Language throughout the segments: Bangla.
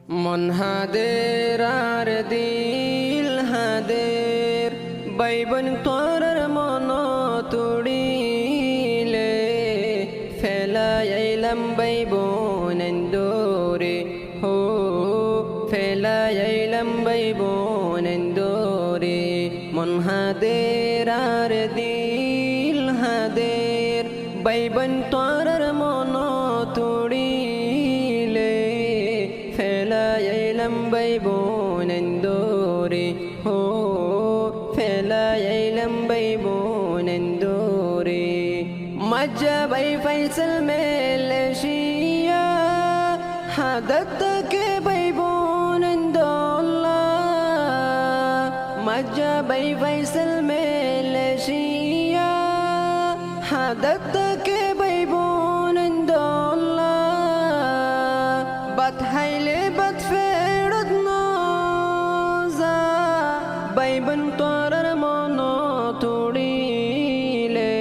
মন হাদের আর দিল হাদের বাইবন তোর মন তুড়িলে ফেলাইলাম বাইবন দোরে হো ফেলাইলাম বাইবন দোরে মন হাদের আর দিল হাদের বাইবন তোর মন তুড়িলে ফেলাইলাম বাইবন দোরে হো ফেলাইলাম বাইবন দোরে মজ্জা বাই ফৈসল মেলেশিয়া হাদত के বাইবন দোল্লা মজ্জা বাই ফৈসল মেলেশিয়া হাদত के বাইবন দোল্লা বাত হাইলে বাত ফেরত নজা বাইবন তোর মন তুড়িলে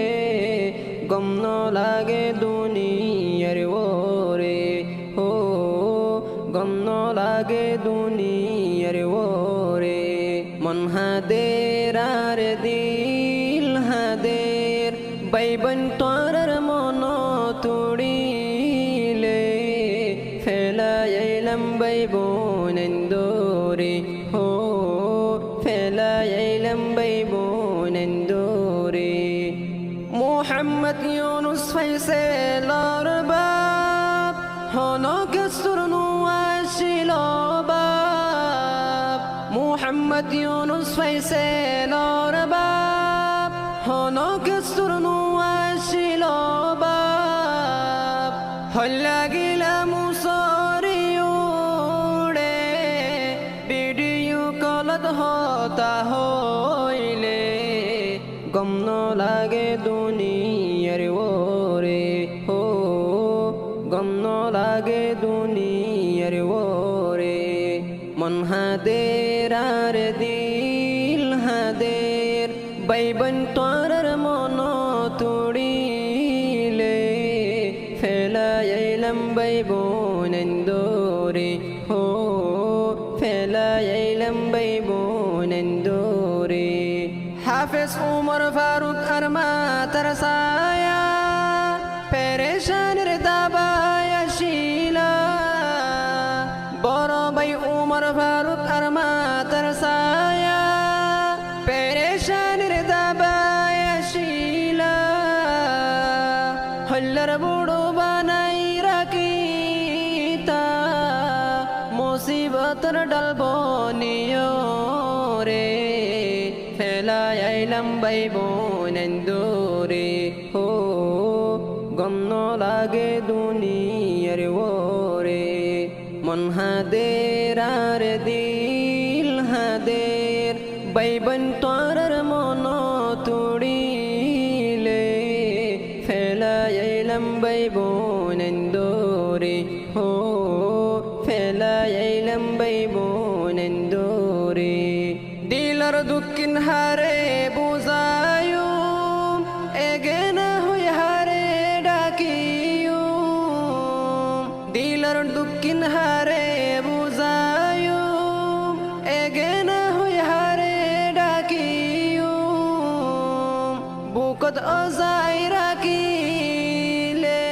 গম ন লাগে দুনিয়ার ওরে হো গম ন লাগে দুনিয়ার ওরে মন হাদের আর দিল হাদের বাইবন তোর মন তুড়িলে ফেলাইলাম বাইবন দোরে হো ফেলাইলাম বাইবন দোরে মোহাম্মদ ইউনুস ফৈসল বাপ হনো কসরনু আসিল বাপ মোহাম্মদ ইউনুস ফৈসল বাপ হনো কসরনু আসিল বাপ হল্লাগিলা মুসরিউড়ে ভিডিও কলত হতা হইলে গম ন লাগে দুনিয়ার ওরে হো গম ন লাগে দুনিয়ার ওরে মন হাদের আর দিল হাদের বাইবন তোর মন তুড়িলে ফেলাইলাম বাইবন দোরে হো ফেলাইলাম বাইবন দোরে হাফেজ উমর ফারুক আরমা তরসায়া পেরেশানের দাবায় শিলা বড় ভাই উমর ফারুক আরমা তরসায়া পেরেশানের দাবায় শিলা হল্লার বুড়ো বানাই রাখিতা মুসিবতর ডালবো নিয়রে ফেলাইলাম বাইবন দোরে হো গম ন লাগে দুনিয়ার ওরে মন হাদের আর দিল হাদের বাইবন তোর মন তুড়িলে ফেলাইলাম বাইবন দোরে হো ফেলাইলাম বাইবন দোরে দিলর দুঃখিন হারে বুঝায়ু এগে না হই হারে ডাকিয়ু দিলর দুঃখিন হারে বুঝায়ু এগে না হই হারে ডাকিয়ু বুকত অজাই রাখিলে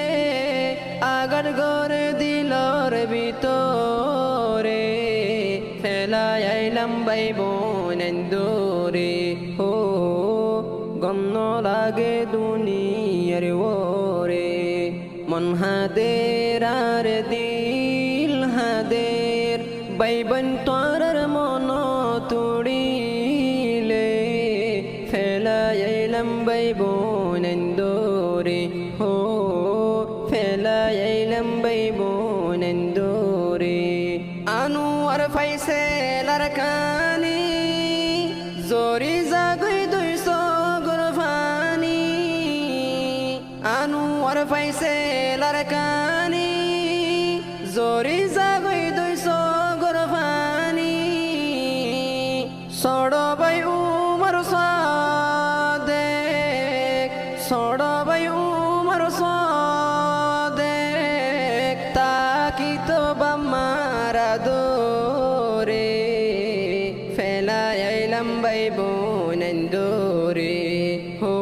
আগার গরে দিলর ভিতরে ফেলাইলাম বাইবন দোরে হো গম ন লাগে দুনিয়ার ওরে মন হাদের আর দিল হাদের বাইবন তোর মন তুড়িলে ফেলাইলাম বাইবন দোরে হো ফেলাইলাম বাইবন দোরে আনোয়ার ফৈসল কানি জোরি জাগই 200 গুরফানি আনোয়ার ফৈসল কানি জোরি জাগই 200 গুরফানি সড় বাই উমর সাদেক সড় বাই উমর সাদেক তাকি তো বামারা দো রে ফেলাইলাম বাইবনেন্দরে হো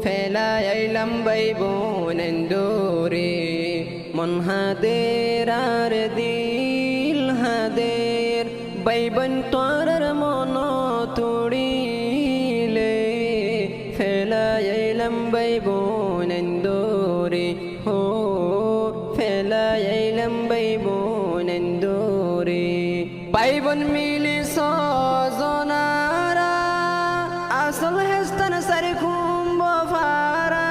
ফেলাইলাম বাইবনেন্দরে মন হাদের আর দিল হাদের বাইবন তোর মন তুড়িলে ফেলাইলাম বাইবনেন্দরে হো ফেলাইলাম বাইবনেন্দরে বাইবন মিলি সজনারা আসল হেস্তান সারি কুম্ভ ফারা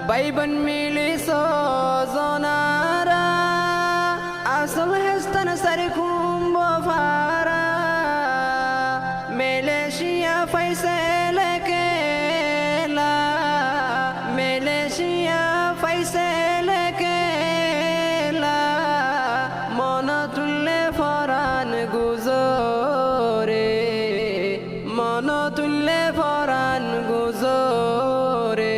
বাইবন মিলি সজনারা আসল হেস্তান সারি কুম্ভ ফারা মেলেশিয়া ফাইসেলে কেলা মেলেশিয়া ফাইসেলে কেলা মন তুললে ফরান গুজরে মন তুললে ফরান গুজরে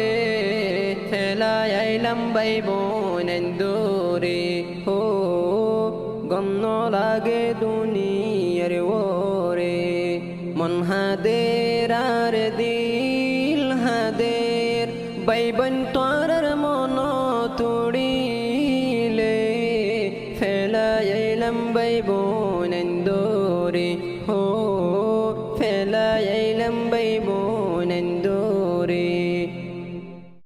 ফেলাইলাম বাইবনেন্দরে হো গম লাগে দুনিয়ার ওরে মন হাদের আর দিল হাদের বাইবন তোর মন তুড়িলে ফেলাইলাম বাইবনেন্দরে হো